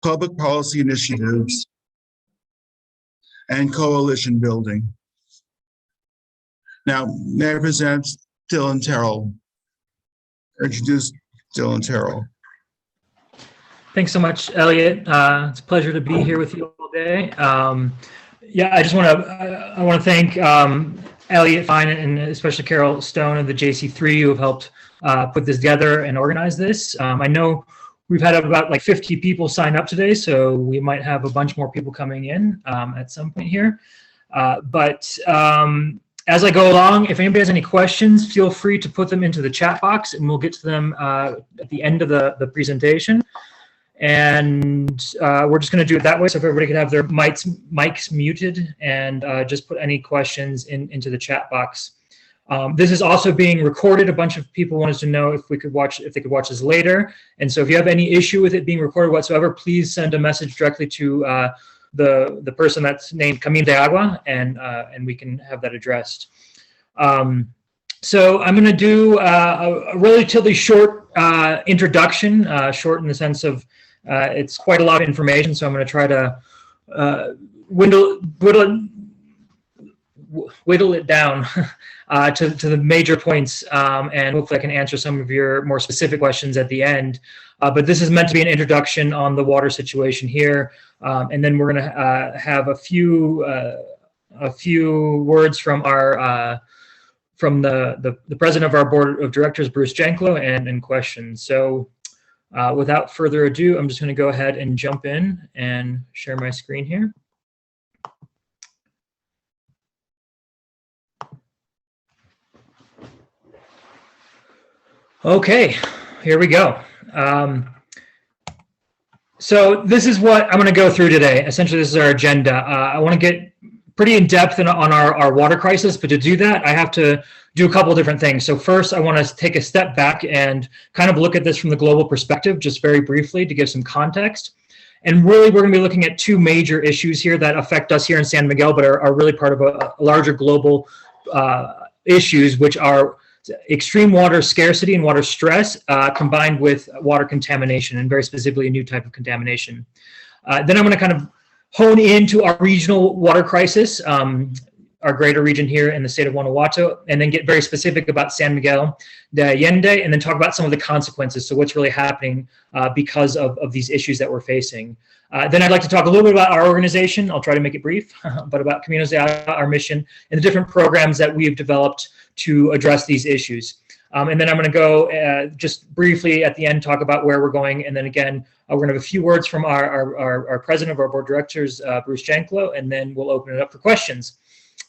public policy initiatives, and coalition building. Now, may I present Dylan Terrell, or introduce Dylan Terrell. Thanks so much, Elliot. It's a pleasure to be here with you all day. Yeah, I just want to thank Elliot Fine and especially Carol Stone and the JC3 who have helped put this together and organize this. I know we've had about like 50 people sign up today, so we might have a bunch more people coming in at some point here. As I go along, if anybody has any questions, feel free to put them into the chat box and we'll get to them at the end of the presentation. And we're just going to do it that way, so if everybody could have their mics muted and just put any questions into the chat box. This is also being recorded. A bunch of people wanted to know if they could watch this later. And so if you have any issue with it being recorded whatsoever, please send a message directly to the person that's named Caminos de Agua, and we can have that addressed. So I'm going to do a relatively short introduction, short in the sense of it's quite a lot of information, so I'm going to try to whittle it down to the major points, and hopefully I can answer some of your more specific questions at the end. But this is meant to be an introduction on the water situation here, and then we're going to have a few words from our from the president of our board of directors, Bruce Janklow, and questions. So without further ado, I'm just going to go ahead and jump in and share my screen here. Okay, here we go. So this is what I'm going to go through today. Essentially, this is our agenda. I want to get pretty in depth on our water crisis, but to do that, I have to do a couple of different things. So first, I want to take a step back and kind of look at this from the global perspective, just very briefly to give some context. And really, we're going to be looking at two major issues here that affect us here in San Miguel, but are really part of a larger global issues, which are extreme water scarcity and water stress combined with water contamination, and very specifically a new type of contamination. Then I'm going to kind of hone into our regional water crisis, our greater region here in the state of Guanajuato, and then get very specific about San Miguel de Allende, and then talk about some of the consequences, so what's really happening because of these issues that we're facing. Then I'd like to talk a little bit about our organization. I'll try to make it brief, but about Caminos de Agua, our mission, and the different programs that we've developed to address these issues. And then I'm going to go just briefly at the end, talk about where we're going. And then again, we're going to have a few words from our president of our board of directors, Bruce Janklow, and then we'll open it up for questions.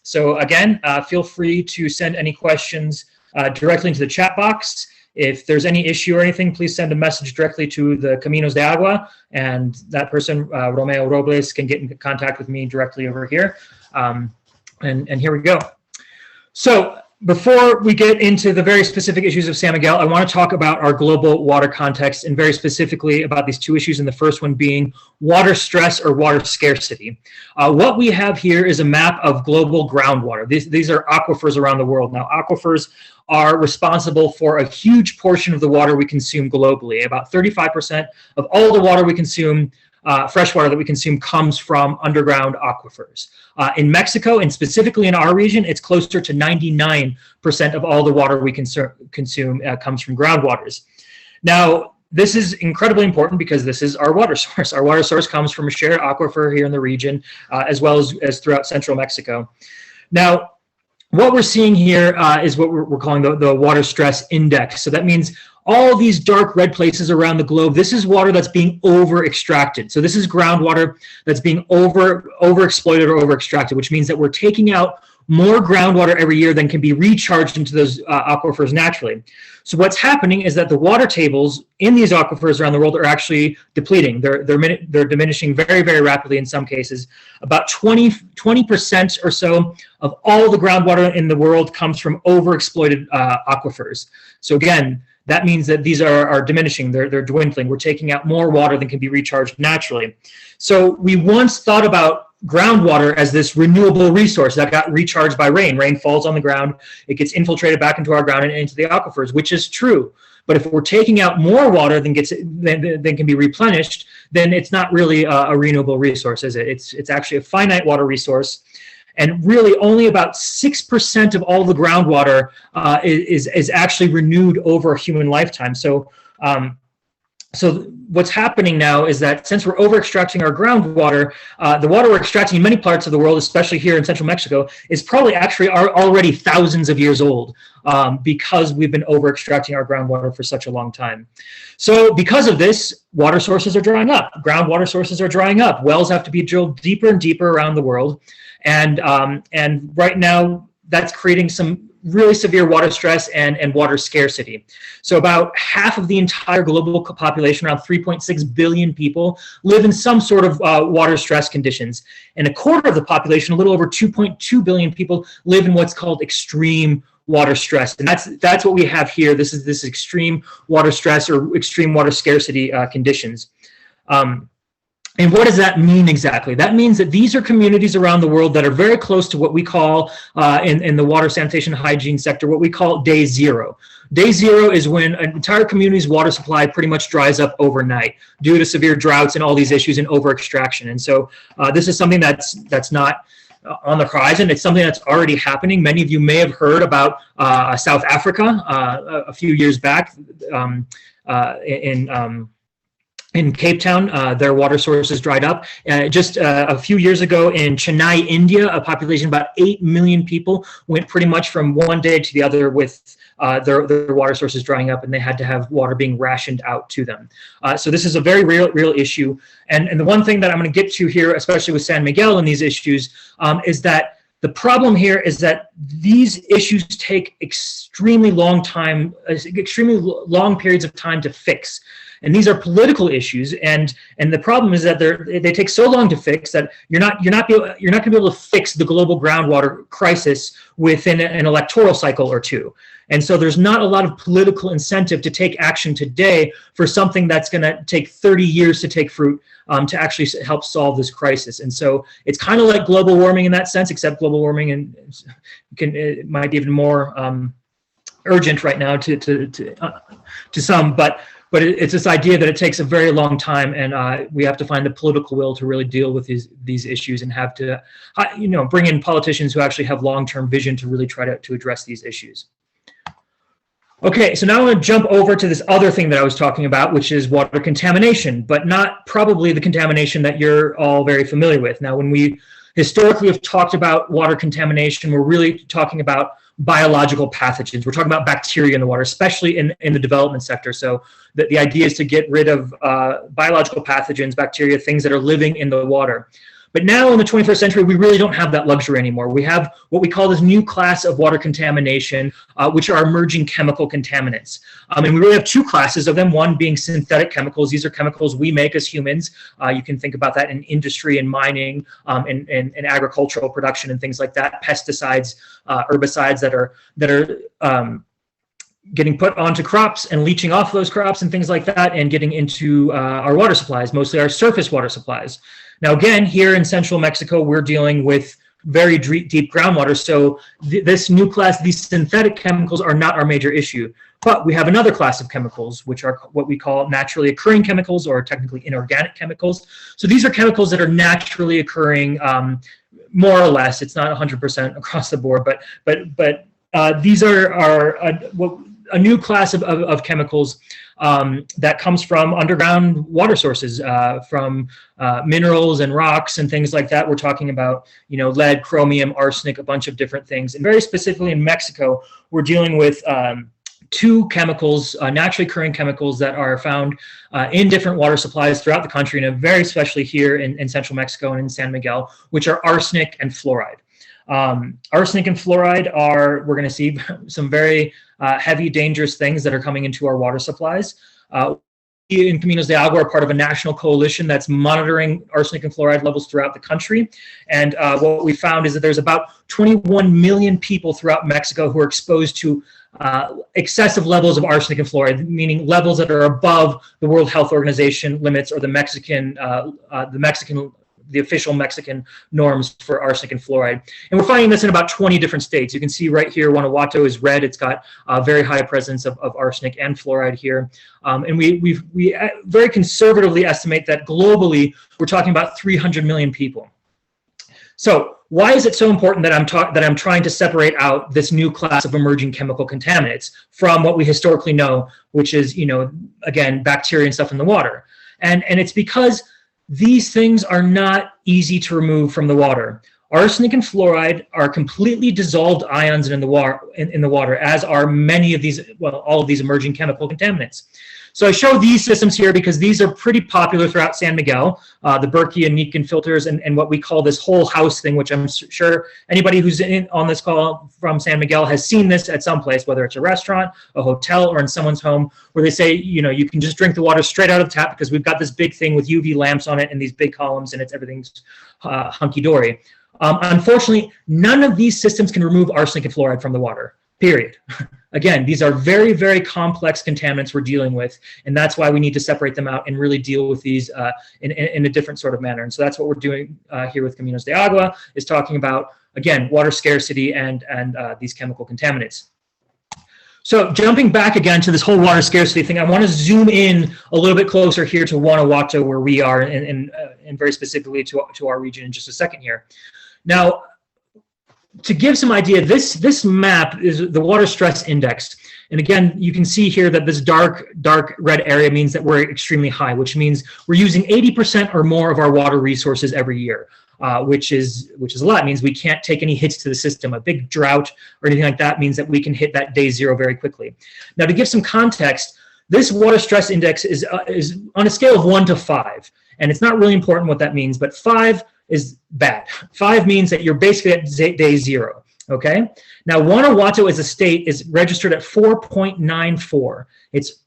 So again, feel free to send any questions directly into the chat box. If there's any issue or anything, please send a message directly to the Caminos de Agua, and that person, Romeo Robles, can get in contact with me directly over here. And here we go. So before we get into the very specific issues of San Miguel, I want to talk about our global water context, and very specifically about these two issues, and the first one being water stress or water scarcity. What we have here is a map of global groundwater. These are aquifers around the world. Now, aquifers are responsible for a huge portion of the water we consume globally. About 35% of all the water we consume, fresh water that we consume, comes from underground aquifers. In Mexico, and specifically in our region, it's closer to 99% of all the water we consume comes from groundwaters. Now, this is incredibly important because this is our water source. Our water source comes from a shared aquifer here in the region, as well as throughout central Mexico. Now, what we're seeing here is what we're calling the water stress index. So that means all these dark red places around the globe, this is water that's being over-extracted. So this is groundwater that's being overexploited or over-extracted, which means that we're taking out more groundwater every year than can be recharged into those aquifers naturally. So what's happening is that the water tables in these aquifers around the world are actually depleting. They're diminishing very, very rapidly in some cases. About 20% or so of all the groundwater in the world comes from overexploited aquifers. So again, that means that these are diminishing, they're dwindling. We're taking out more water than can be recharged naturally. So we once thought about groundwater as this renewable resource that got recharged by rain. Rain falls on the ground, it gets infiltrated back into our ground and into the aquifers, which is true. But if we're taking out more water than can be replenished, then it's not really a renewable resource, is it? It's actually a finite water resource. And really only about 6% of all the groundwater is actually renewed over a human lifetime. So what's happening now is that since we're over extracting our groundwater, the water we're extracting in many parts of the world, especially here in central Mexico, is probably actually already thousands of years old because we've been over extracting our groundwater for such a long time. So because of this, water sources are drying up. Groundwater sources are drying up. Wells have to be drilled deeper and deeper around the world. And right now, that's creating some really severe water stress and water scarcity. So about half of the entire global population, around 3.6 billion people, live in some sort of water stress conditions. And a quarter of the population, a little over 2.2 billion people, live in what's called extreme water stress. And that's what we have here. This is this extreme water stress or extreme water scarcity conditions. And what does that mean exactly? That means that these are communities around the world that are very close to what we call, in the water sanitation hygiene sector, what we call day zero. Day zero is when an entire community's water supply pretty much dries up overnight due to severe droughts and all these issues and over extraction. And so this is something that's not on the horizon. It's something that's already happening. Many of you may have heard about South Africa a few years back in Cape Town, their water sources dried up. Just a few years ago in Chennai, India, a population of about 8 million people went pretty much from one day to the other with their water sources drying up, and they had to have water being rationed out to them. So this is a very real issue. And the one thing that I'm going to get to here, especially with San Miguel and these issues, is that the problem here is that these issues take extremely long periods of time to fix. And these are political issues, and the problem is that they take so long to fix that you're not going to be able to fix the global groundwater crisis within an electoral cycle or two. And so there's not a lot of political incentive to take action today for something that's going to take 30 years to take fruit to actually help solve this crisis. And so it's kind of like global warming in that sense, except global warming it might be even more urgent right now to some, but it's this idea that it takes a very long time, and we have to find the political will to really deal with these issues, and have to, bring in politicians who actually have long-term vision to really try to address these issues. Okay, so now I want to jump over to this other thing that I was talking about, which is water contamination, but not probably the contamination that you're all very familiar with. Now, when we historically have talked about water contamination, we're really talking about biological pathogens. We're talking about bacteria in the water, especially in the development sector. So the idea is to get rid of biological pathogens, bacteria, things that are living in the water. But now in the 21st century, we really don't have that luxury anymore. We have what we call this new class of water contamination, which are emerging chemical contaminants. And we really have two classes of them, one being synthetic chemicals. These are chemicals we make as humans. You can think about that in industry and mining and agricultural production and things like that, pesticides, herbicides that are getting put onto crops and leaching off those crops and things like that, and getting into our water supplies, mostly our surface water supplies. Now, again, here in central Mexico, we're dealing with very deep groundwater. So this new class, these synthetic chemicals are not our major issue. But we have another class of chemicals, which are what we call naturally occurring chemicals, or technically inorganic chemicals. So these are chemicals that are naturally occurring, more or less. It's not 100% across the board, but these are a new class of chemicals that comes from underground water sources, from minerals and rocks and things like that. We're talking about, lead, chromium, arsenic, a bunch of different things. And very specifically in Mexico, we're dealing with two chemicals, naturally occurring chemicals that are found in different water supplies throughout the country, and very especially here in central Mexico and in San Miguel, which are arsenic and fluoride. Arsenic and fluoride we're going to see some very heavy, dangerous things that are coming into our water supplies. In Caminos de Agua are part of a national coalition that's monitoring arsenic and fluoride levels throughout the country. And what we found is that there's about 21 million people throughout Mexico who are exposed to excessive levels of arsenic and fluoride, meaning levels that are above the World Health Organization limits or the Mexican the official Mexican norms for arsenic and fluoride. And we're finding this in about 20 different states. You can see right here, Guanajuato is red. It's got a very high presence of arsenic and fluoride here. And we very conservatively estimate that globally, we're talking about 300 million people. So why is it so important that I'm trying to separate out this new class of emerging chemical contaminants from what we historically know, which is, again, bacteria and stuff in the water? And it's because these things are not easy to remove from the water. Arsenic and fluoride are completely dissolved ions in the water, as are many of these, well, all of these emerging chemical contaminants. So I show these systems here because these are pretty popular throughout San Miguel, the Berkey and Nikin filters, and what we call this whole house thing, which I'm sure anybody who's on this call from San Miguel has seen this at some place, whether it's a restaurant, a hotel, or in someone's home, where they say, you can just drink the water straight out of the tap because we've got this big thing with UV lamps on it and these big columns, and everything's hunky-dory. Unfortunately, none of these systems can remove arsenic and fluoride from the water, period. Again, these are very, very complex contaminants we're dealing with, and that's why we need to separate them out and really deal with these in a different sort of manner. And so that's what we're doing here with Caminos de Agua, is talking about, again, water scarcity and these chemical contaminants. So jumping back again to this whole water scarcity thing, I want to zoom in a little bit closer here to Guanajuato, where we are, and very specifically to our region in just a second here. Now, to give some idea, this map is the water stress index. And again, you can see here that this dark red area means that we're extremely high, which means we're using 80% or more of our water resources every year, which is a lot. It means we can't take any hits to the system. A big drought or anything like that means that we can hit that day zero very quickly. Now, to give some context, this water stress index is on a scale of 1 to 5. And it's not really important what that means, but 5 is bad. 5 means that you're basically at day zero, okay? Now, Guanajuato as a state is registered at 4.94. It's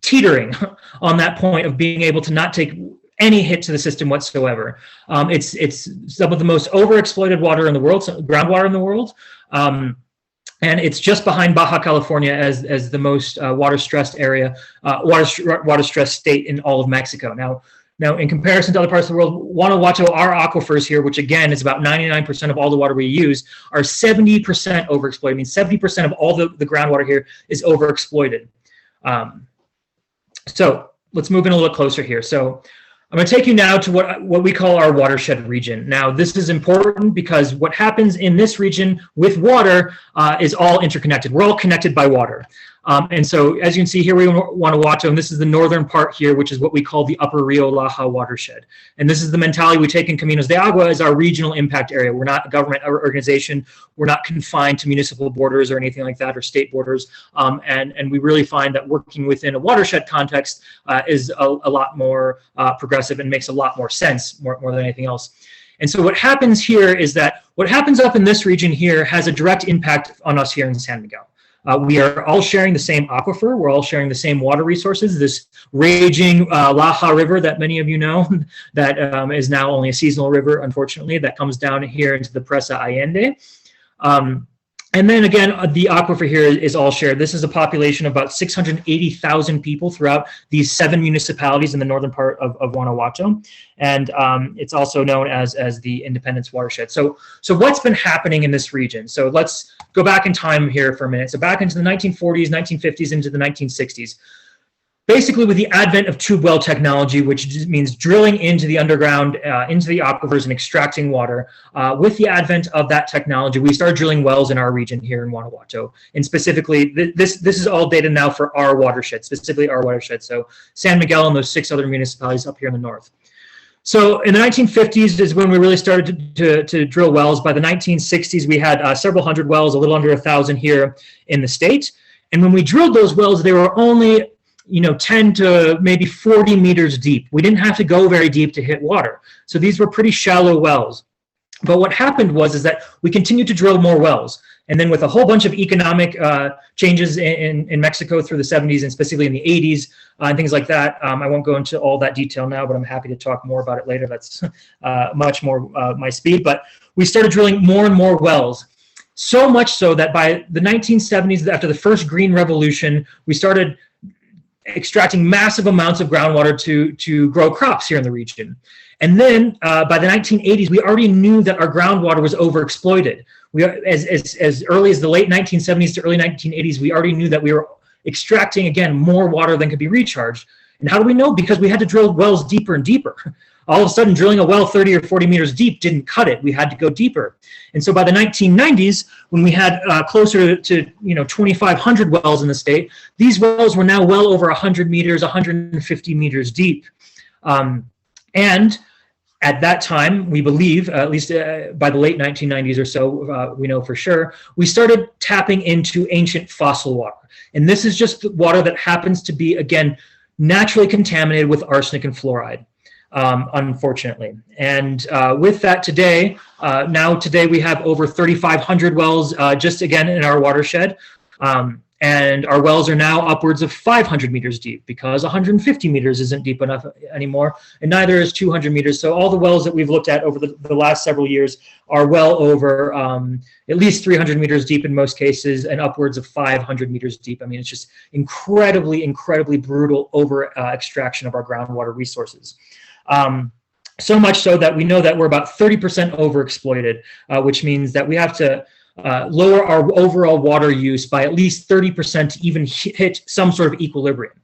teetering on that point of being able to not take any hit to the system whatsoever. It's some of the most overexploited water in the world, groundwater in the world. And it's just behind Baja California as the most water-stressed area, water-stressed state in all of Mexico. Now, in comparison to other parts of the world, Guanajuato, our aquifers here, which again is about 99% of all the water we use, are 70% overexploited. I mean, 70% of all the groundwater here is overexploited. So let's move in a little closer here. So I'm going to take you now to what we call our watershed region. Now, this is important because what happens in this region with water is all interconnected. We're all connected by water. And so, as you can see here, we want Guanajuato, and this is the northern part here, which is what we call the upper Rio La Ha Watershed. And this is the mentality we take in Caminos de Agua as our regional impact area. We're not a government organization. We're not confined to municipal borders or anything like that, or state borders. And we really find that working within a watershed context is a lot more progressive and makes a lot more sense, more than anything else. And so what happens here is that what happens up in this region here has a direct impact on us here in San Miguel. We are all sharing the same aquifer. We're all sharing the same water resources. This raging La Ha River that many of you know, that is now only a seasonal river, unfortunately, that comes down here into the Presa Allende. And then again, the aquifer here is all shared. This is a population of about 680,000 people throughout these 7 municipalities in the northern part of Guanajuato. And it's also known as the Independence Watershed. So what's been happening in this region? So let's go back in time here for a minute. So back into the 1940s, 1950s, into the 1960s. Basically, with the advent of tube well technology, which means drilling into the underground, into the aquifers and extracting water, with the advent of that technology, we started drilling wells in our region here in Guanajuato. And specifically, this is all data now for our watershed, specifically our watershed. So San Miguel and those 6 other municipalities up here in the north. So in the 1950s is when we really started to drill wells. By the 1960s, we had several hundred wells, a little under 1,000 here in the state. And when we drilled those wells, they were only 10 to maybe 40 meters deep. We didn't have to go very deep to hit water. So these were pretty shallow wells. But what happened was that we continued to drill more wells. And then with a whole bunch of economic changes in Mexico through the 70s and specifically in the 80s and things like that, I won't go into all that detail now, but I'm happy to talk more about it later. That's much more my speed. But we started drilling more and more wells. So much so that by the 1970s, after the first green revolution, we started extracting massive amounts of groundwater to grow crops here in the region. And then by the 1980s, we already knew that our groundwater was overexploited. As early as the late 1970s to early 1980s, we already knew that we were extracting, again, more water than could be recharged. And how do we know? Because we had to drill wells deeper and deeper. All of a sudden, drilling a well 30 or 40 meters deep didn't cut it. We had to go deeper. And so by the 1990s, when we had closer to 2,500 wells in the state, these wells were now well over 100 meters, 150 meters deep. And at that time, we believe, at least by the late 1990s or so, we know for sure, we started tapping into ancient fossil water. And this is just water that happens to be, again, naturally contaminated with arsenic and fluoride, unfortunately. And with that today, today we have over 3,500 wells just again in our watershed. And our wells are now upwards of 500 meters deep because 150 meters isn't deep enough anymore, and neither is 200 meters. So all the wells that we've looked at over the last several years are well over at least 300 meters deep in most cases, and upwards of 500 meters deep. I mean, it's just incredibly, incredibly brutal over extraction of our groundwater resources. So much so that we know that we're about 30% overexploited, which means that we have to lower our overall water use by at least 30% to even hit some sort of equilibrium.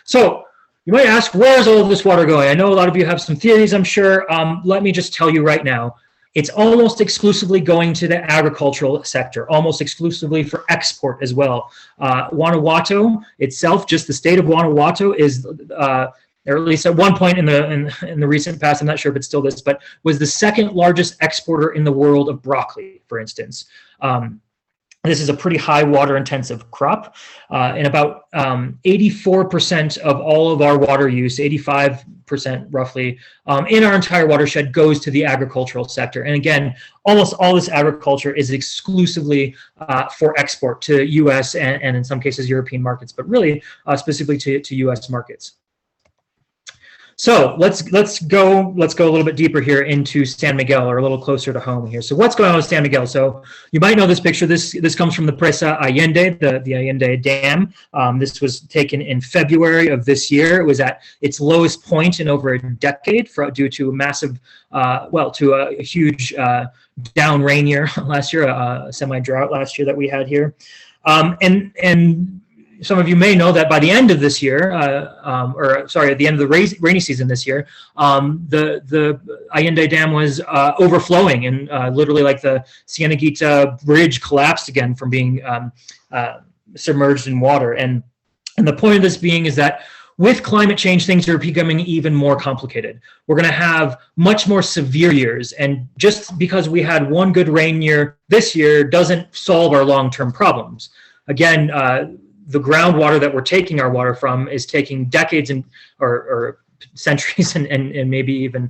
So you might ask, where is all of this water going? I know a lot of you have some theories, I'm sure. Let me just tell you right now, it's almost exclusively going to the agricultural sector, almost exclusively for export as well. Guanajuato itself, just the state of Guanajuato is, or at least at one point in the recent past, I'm not sure if it's still this, but was the second largest exporter in the world of broccoli, for instance. This is a pretty high water intensive crop, and about 84% of all of our water use, 85% roughly, in our entire watershed goes to the agricultural sector. And again, almost all this agriculture is exclusively for export to US and in some cases European markets, but really specifically to US markets. So let's go a little bit deeper here into San Miguel, or a little closer to home here. So what's going on with San Miguel? So you might know this picture. This comes from the Presa Allende, the Allende Dam. This was taken in February of this year. It was at its lowest point in over a decade due to a massive, to a huge down rain year last year, a semi-drought last year that we had here, and some of you may know that by the end of this year, at the end of the rainy season this year, the Allende Dam was overflowing, and literally like the Cieneguita Bridge collapsed again from being submerged in water. And the point of this being is that with climate change, things are becoming even more complicated. We're going to have much more severe years, and just because we had one good rain year this year doesn't solve our long-term problems. Again, the groundwater that we're taking our water from is taking decades or centuries and maybe even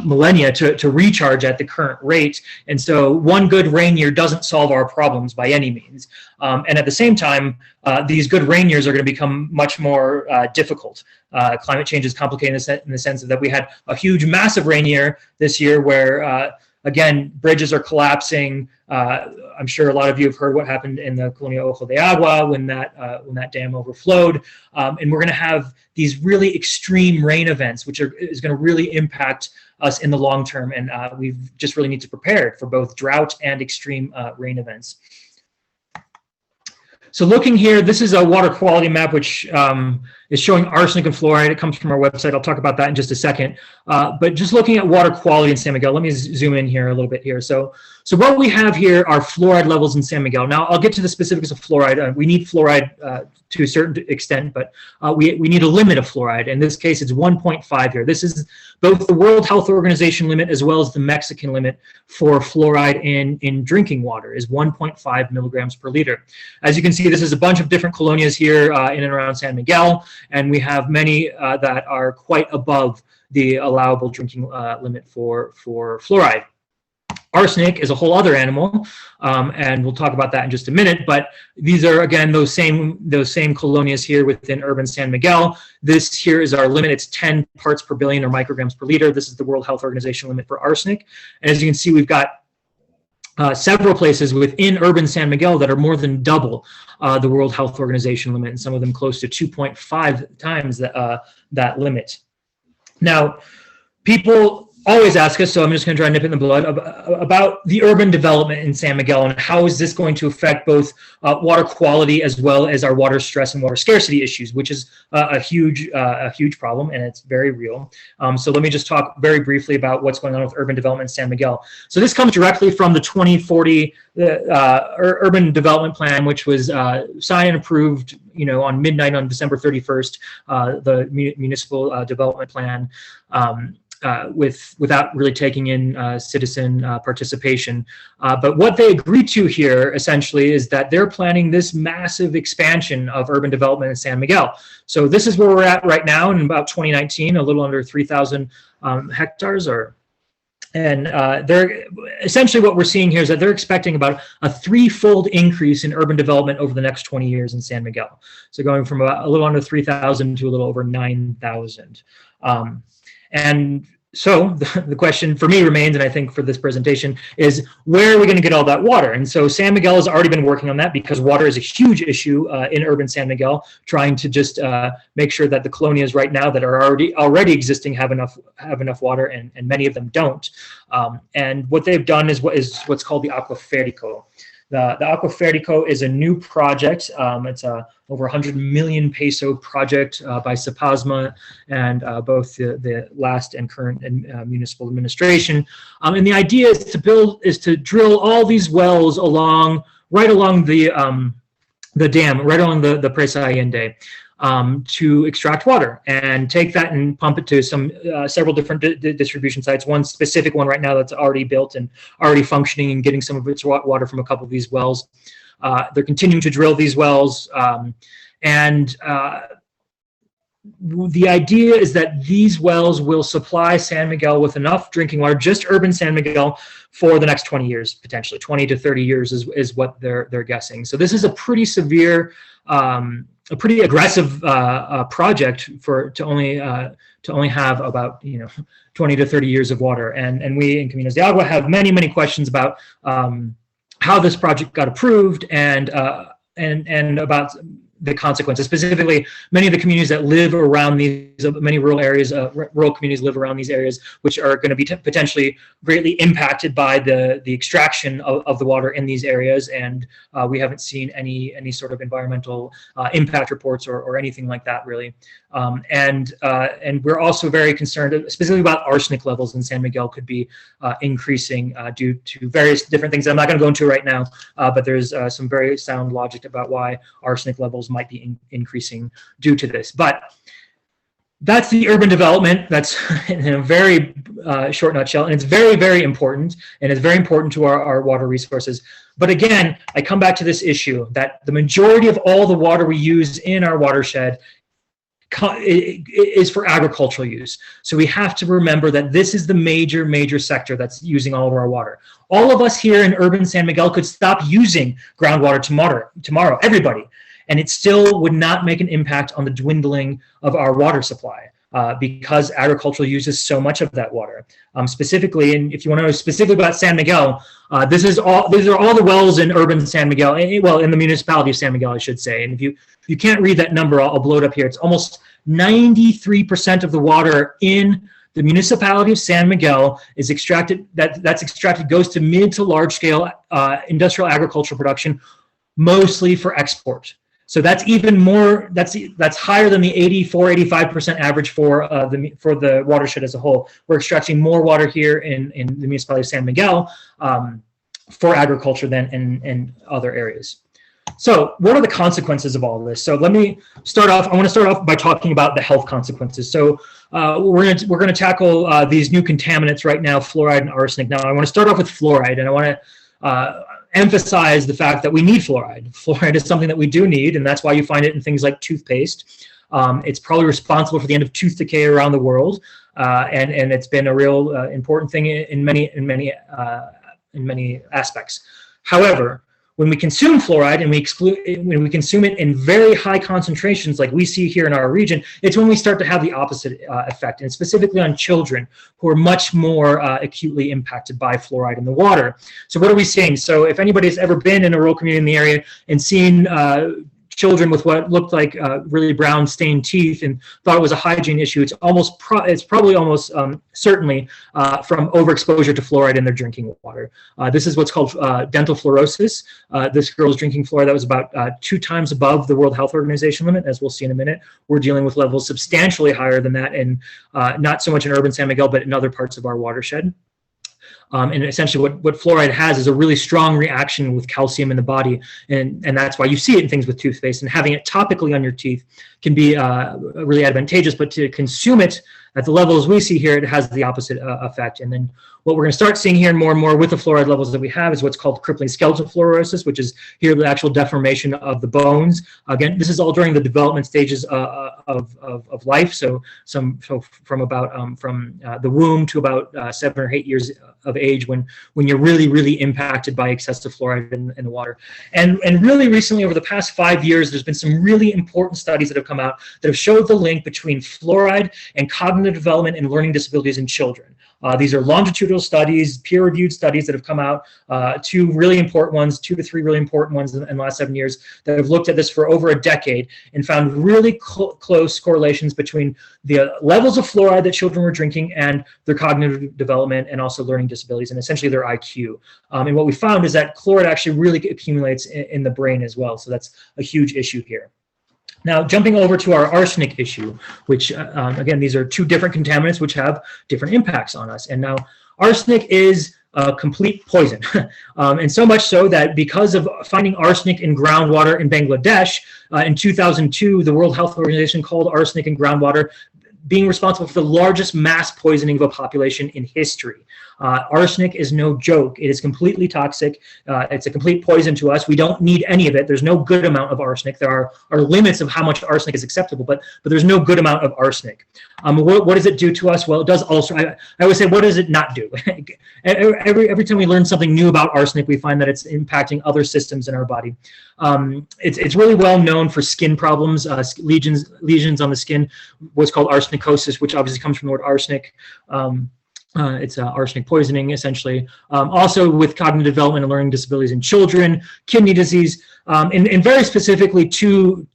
millennia to recharge at the current rate. And so one good rain year doesn't solve our problems by any means. And at the same time, these good rain years are going to become much more difficult. Climate change is complicated in the sense that we had a huge, massive rain year this year where again, bridges are collapsing. I'm sure a lot of you have heard what happened in the Colonia Ojo de Agua when that dam overflowed. And we're going to have these really extreme rain events, which is going to really impact us in the long term. And we just really need to prepare for both drought and extreme rain events. So looking here, this is a water quality map, which is showing arsenic and fluoride. It comes from our website. I'll talk about that in just a second. But just looking at water quality in San Miguel, let me zoom in here a little bit here. So what we have here are fluoride levels in San Miguel. Now, I'll get to the specifics of fluoride. We need fluoride to a certain extent, but we need a limit of fluoride. In this case, it's 1.5 here. This is both the World Health Organization limit as well as the Mexican limit for fluoride in drinking water is 1.5 milligrams per liter. As you can see, this is a bunch of different colonias here in and around San Miguel, and we have many that are quite above the allowable drinking limit for fluoride. Arsenic is a whole other animal, and we'll talk about that in just a minute. But these are, again, those same colonias here within urban San Miguel. This here is our limit. It's 10 parts per billion, or micrograms per liter. This is the World Health Organization limit for arsenic. And as you can see, we've got several places within urban San Miguel that are more than double the World Health Organization limit, and some of them close to 2.5 times that limit. Now, people always ask us, so I'm just going to try and nip it in the blood, about the urban development in San Miguel and how is this going to affect both water quality as well as our water stress and water scarcity issues, which is a huge problem, and it's very real. So let me just talk very briefly about what's going on with urban development in San Miguel. So this comes directly from the 2040 urban development plan, which was signed and approved, on midnight on December 31st, the municipal development plan. Without really taking in citizen participation. But what they agreed to here, essentially, is that they're planning this massive expansion of urban development in San Miguel. So this is where we're at right now in about 2019, a little under 3,000 hectares. And they're essentially, what we're seeing here is that they're expecting about a threefold increase in urban development over the next 20 years in San Miguel. So going from a little under 3,000 to a little over 9,000. And so the question for me remains, and I think for this presentation, is where are we going to get all that water? And so San Miguel has already been working on that, because water is a huge issue in urban San Miguel, trying to just make sure that the colonias right now that are already existing have enough water, and many of them don't. And what they've done is what's called the Aquaférico. The Aquaférico is a new project. It's a over 100 million peso project by SEPASMA and both the last and current municipal administration. And the idea is to drill all these wells right along the dam, right along the Presa Allende, to extract water and take that and pump it to several different distribution sites. One specific one right now that's already built and already functioning and getting some of its water from a couple of these wells. They're continuing to drill these wells, and the idea is that these wells will supply San Miguel with enough drinking water, just urban San Miguel, for the next 20 years, potentially 20 to 30 years is what they're guessing. So this is a pretty severe, a pretty aggressive project to only have about 20 to 30 years of water. And we in Caminos de Agua have many questions about how this project got approved and about the consequences. Specifically, many of the communities that live around many rural areas, rural communities live around these areas, which are going to be potentially greatly impacted by the extraction of the water in these areas. And we haven't seen any sort of environmental impact reports or anything like that, really. And we're also very concerned, specifically about arsenic levels in San Miguel could be increasing due to various different things that I'm not going to go into right now, but there's some very sound logic about why arsenic levels might be increasing due to this. But that's the urban development. That's in a very short nutshell, and it's very important, and it's very important to our water resources. But again, I come back to this issue that the majority of all the water we use in our watershed is for agricultural use. So we have to remember that this is the major sector that's using all of our water. All of us here in urban San Miguel could stop using groundwater tomorrow, everybody, and it still would not make an impact on the dwindling of our water supply because agriculture uses so much of that water. Specifically, and if you want to know specifically about San Miguel, these are all the wells in urban San Miguel, well, in the municipality of San Miguel, I should say. And if you can't read that number, I'll blow it up here. It's almost 93% of the water in the municipality of San Miguel is extracted. That's extracted goes to mid to large scale industrial agricultural production, mostly for export. So that's even more. That's higher than the 85% average for the watershed as a whole. We're extracting more water here in the municipality of San Miguel for agriculture than in other areas. So what are the consequences of all of this? So let me start off. I want to start off by talking about the health consequences. So we're going to tackle these new contaminants right now, fluoride and arsenic. Now I want to start off with fluoride, and I want to emphasize the fact that we need fluoride. Fluoride is something that we do need, and that's why you find it in things like toothpaste. It's probably responsible for the end of tooth decay around the world, and it's been a real important thing in many aspects. However, when we consume fluoride and when we consume it in very high concentrations like we see here in our region, it's when we start to have the opposite effect, and specifically on children who are much more acutely impacted by fluoride in the water. So what are we seeing? So if anybody's ever been in a rural community in the area and seen children with what looked like really brown stained teeth and thought it was a hygiene issue, it's probably almost certainly from overexposure to fluoride in their drinking water. This is what's called dental fluorosis. This girl is drinking fluoride that was about 2 times above the World Health Organization limit, as we'll see in a minute. We're dealing with levels substantially higher than that, and not so much in urban San Miguel, but in other parts of our watershed. And essentially what fluoride has is a really strong reaction with calcium in the body, and that's why you see it in things with toothpaste, and having it topically on your teeth can be really advantageous, but to consume it at the levels we see here, it has the opposite effect. And then what we're going to start seeing here more and more with the fluoride levels that we have is what's called crippling skeletal fluorosis, which is here the actual deformation of the bones. Again, this is all during the development stages of life. So from about from the womb to about 7 or 8 years of age, when you're really impacted by excessive fluoride in the water. And really recently, over the past 5 years, there's been some really important studies that have come out that have showed the link between fluoride and cognitive development and learning disabilities in children. These are longitudinal studies, peer-reviewed studies that have come out, 2 to 3 really important ones in the last 7 years that have looked at this for over a decade and found really close correlations between the levels of fluoride that children were drinking and their cognitive development and also learning disabilities and essentially their IQ. And what we found is that fluoride actually really accumulates in the brain as well. So that's a huge issue here. Now, jumping over to our arsenic issue, which, again, these are 2 different contaminants which have different impacts on us. And now, arsenic is a complete poison. And so much so that because of finding arsenic in groundwater in Bangladesh, in 2002, the World Health Organization called arsenic in groundwater being responsible for the largest mass poisoning of a population in history. Arsenic is no joke. It is completely toxic. It's a complete poison to us. We don't need any of it. There's no good amount of arsenic. There are limits of how much arsenic is acceptable, but there's no good amount of arsenic. What does it do to us? Well, it does also, I always say, what does it not do? Every time we learn something new about arsenic, we find that it's impacting other systems in our body. It's really well known for skin problems, lesions on the skin, what's called arsenicosis, which obviously comes from the word arsenic. It's arsenic poisoning, essentially. Also with cognitive development and learning disabilities in children, kidney disease, and very specifically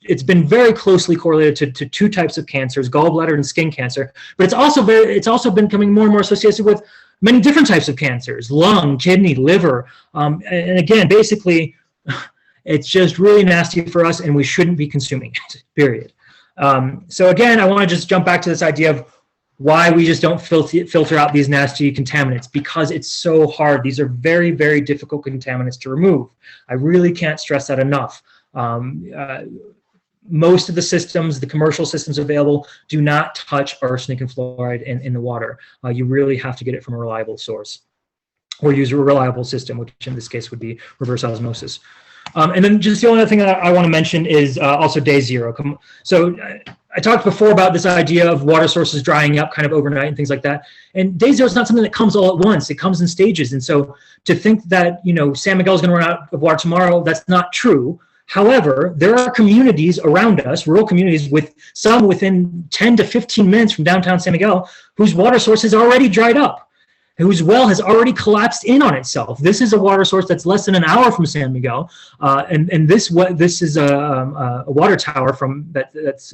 it's been very closely correlated to 2 types of cancers, gallbladder and skin cancer. But it's also been becoming more and more associated with many different types of cancers, lung, kidney, liver. And again, basically, it's just really nasty for us, and we shouldn't be consuming it, period. So again, I want to just jump back to this idea of why we just don't filter out these nasty contaminants, because it's so hard. These are very, very difficult contaminants to remove. I really can't stress that enough. Most of the systems, the commercial systems available, do not touch arsenic and fluoride in the water. You really have to get it from a reliable source or use a reliable system, which in this case would be reverse osmosis. And then just the only other thing that I want to mention is also day 0. So I talked before about this idea of water sources drying up kind of overnight and things like that. And day 0 is not something that comes all at once. It comes in stages. And so to think that, San Miguel is going to run out of water tomorrow, that's not true. However, there are communities around us, rural communities, with some within 10 to 15 minutes from downtown San Miguel, whose water source is already dried up, whose well has already collapsed in on itself. This is a water source that's less than an hour from San Miguel, and this is a water tower that's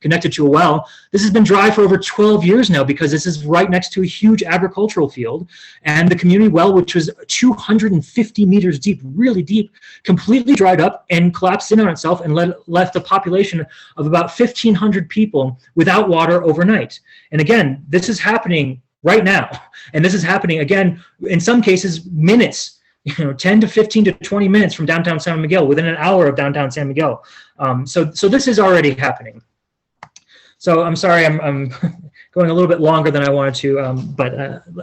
connected to a well. This has been dry for over 12 years now because this is right next to a huge agricultural field, and the community well, which was 250 meters deep, really deep, completely dried up and collapsed in on itself and left a population of about 1,500 people without water overnight. And again, this is happening right now. And this is happening, again, in some cases, minutes, 10 to 15 to 20 minutes from downtown San Miguel, within an hour of downtown San Miguel. So this is already happening. So I'm sorry, I'm going a little bit longer than I wanted to, but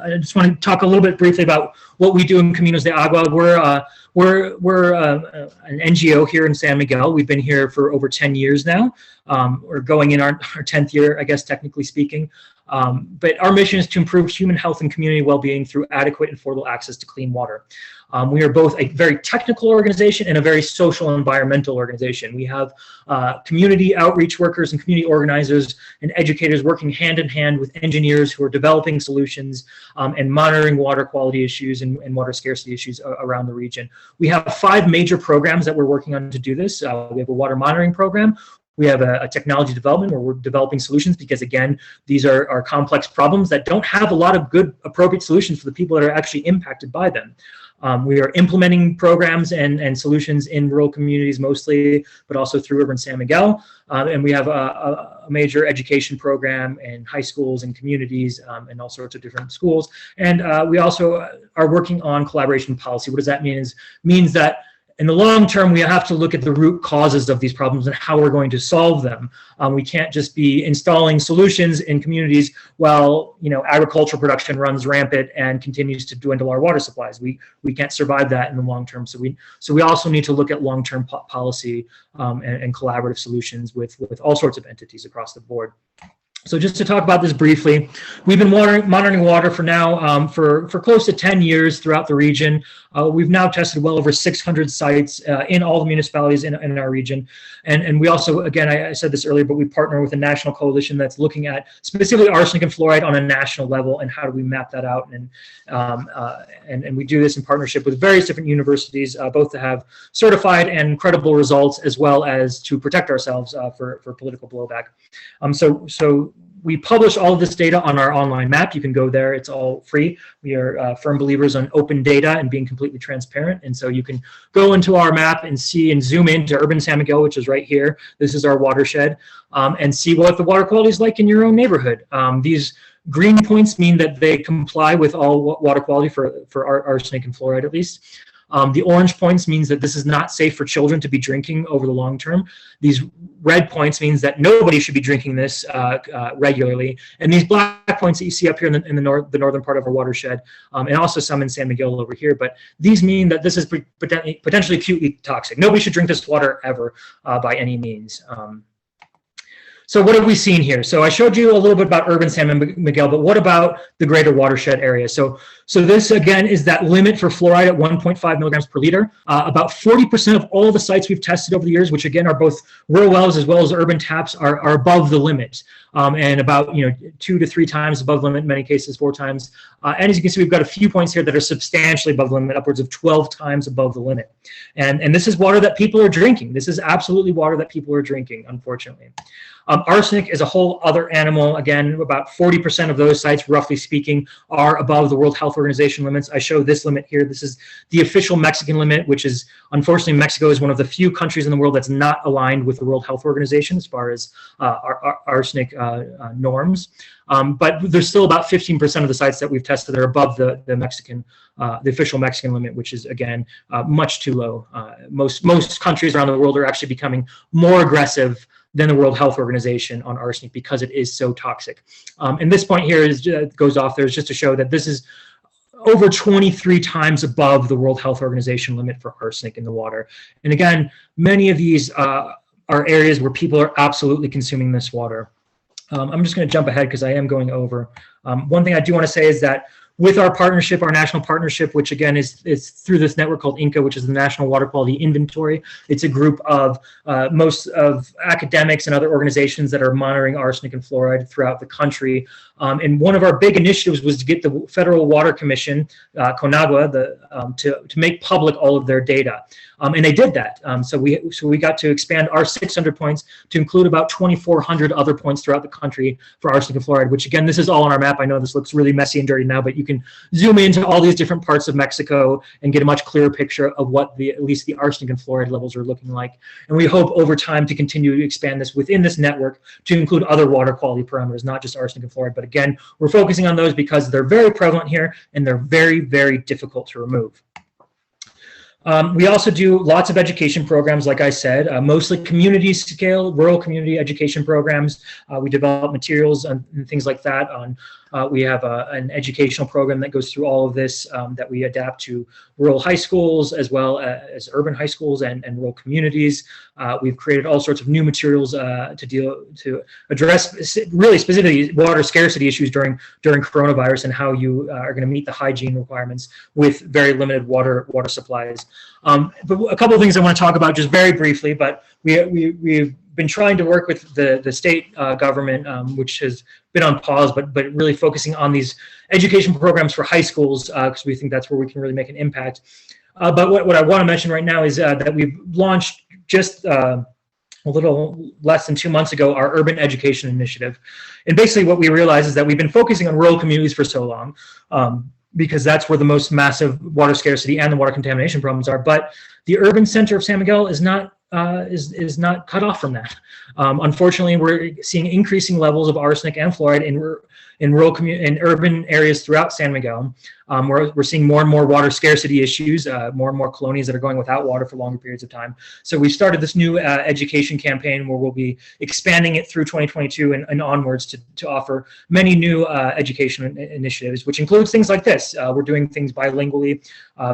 I just want to talk a little bit briefly about what we do in Caminos de Agua. We're an NGO here in San Miguel. We've been here for over 10 years now. We're going in our 10th year, I guess, technically speaking. But our mission is to improve human health and community well-being through adequate and affordable access to clean water. We are both a very technical organization and a very social and environmental organization. We have community outreach workers and community organizers and educators working hand in hand with engineers who are developing solutions and monitoring water quality issues and water scarcity issues around the region. We have 5 major programs that we're working on to do this. We have a water monitoring program. We have a technology development where we're developing solutions because, again, these are complex problems that don't have a lot of good, appropriate solutions for the people that are actually impacted by them. We are implementing programs and solutions in rural communities mostly, but also through urban San Miguel. And we have a major education program in high schools and communities and all sorts of different schools. And we also are working on collaboration policy. What does that mean? It means that in the long term, we have to look at the root causes of these problems and how we're going to solve them. We can't just be installing solutions in communities while agricultural production runs rampant and continues to dwindle our water supplies. We can't survive that in the long term. So we also need to look at long-term policy and collaborative solutions with all sorts of entities across the board. So just to talk about this briefly, we've been monitoring water for now for close to 10 years throughout the region. We've now tested well over 600 sites in all the municipalities in our region. And we also, again, I said this earlier, but we partner with a national coalition that's looking at specifically arsenic and fluoride on a national level and how do we map that out. And we do this in partnership with various different universities, both to have certified and credible results, as well as to protect ourselves for political blowback. So we publish all of this data on our online map. You can go there. It's all free. We are firm believers on open data and being completely transparent. And so you can go into our map and see and zoom into urban San Miguel, which is right here. This is our watershed, and see what the water quality is like in your own neighborhood. These green points mean that they comply with all water quality for arsenic and fluoride at least. The orange points means that this is not safe for children to be drinking over the long term. These red points means that nobody should be drinking this regularly. And these black points that you see up here in the northern part of our watershed, and also some in San Miguel over here, but these mean that this is potentially acutely toxic. Nobody should drink this water ever by any means. So what have we seen here? So I showed you a little bit about urban San Miguel, but what about the greater watershed area? So this, again, is that limit for fluoride at 1.5 milligrams per liter. About 40% of all the sites we've tested over the years, which again are both rural wells as well as urban taps, are above the limit. And about 2 to 3 times above the limit, in many cases 4 times. And as you can see, we've got a few points here that are substantially above the limit, upwards of 12 times above the limit. And this is water that people are drinking. This is absolutely water that people are drinking, unfortunately. Arsenic is a whole other animal. Again, about 40% of those sites, roughly speaking, are above the World Health Organization limits. I show this limit here. This is the official Mexican limit, which is, unfortunately, Mexico is one of the few countries in the world that's not aligned with the World Health Organization as far as arsenic norms. But there's still about 15% of the sites that we've tested that are above the official Mexican limit, which is, again, much too low. Most countries around the world are actually becoming more aggressive than the World Health Organization on arsenic because it is so toxic. And this point here goes off there is just to show that this is over 23 times above the World Health Organization limit for arsenic in the water. And again, many of these are areas where people are absolutely consuming this water. I'm just going to jump ahead because I am going over. One thing I do want to say is that with our partnership, our national partnership, which again is through this network called INCA, which is the National Water Quality Inventory. It's a group of most of academics and other organizations that are monitoring arsenic and fluoride throughout the country. And one of our big initiatives was to get the Federal Water Commission, CONAGUA, to make public all of their data. And they did that. So we got to expand our 600 points to include about 2,400 other points throughout the country for arsenic and fluoride, which again, this is all on our map. I know this looks really messy and dirty now, but you can zoom into all these different parts of Mexico and get a much clearer picture of what at least the arsenic and fluoride levels are looking like. And we hope over time to continue to expand this within this network to include other water quality parameters, not just arsenic and fluoride. But again, we're focusing on those because they're very prevalent here and they're very, very difficult to remove. We also do lots of education programs, like I said, mostly community scale, rural community education programs. We develop materials and things like that on We have an educational program that goes through all of this that we adapt to rural high schools as well as urban high schools and rural communities. We've created all sorts of new materials to address really specifically water scarcity issues during coronavirus and how you are going to meet the hygiene requirements with very limited water supplies. But a couple of things I want to talk about just very briefly, but we've been trying to work with the state government, which has been on pause, but really focusing on these education programs for high schools because we think that's where we can really make an impact. But what I want to mention right now is that we've launched just a little less than 2 months ago our urban education initiative. And basically what we realized is that we've been focusing on rural communities for so long because that's where the most massive water scarcity and the water contamination problems are. But the urban center of San Miguel is not cut off from that. Unfortunately, we're seeing increasing levels of arsenic and fluoride in urban areas throughout San Miguel. We're seeing more and more water scarcity issues, more and more colonies that are going without water for longer periods of time. So we've started this new education campaign where we'll be expanding it through 2022 and onwards to offer many new education initiatives, which includes things like this. We're doing things bilingually,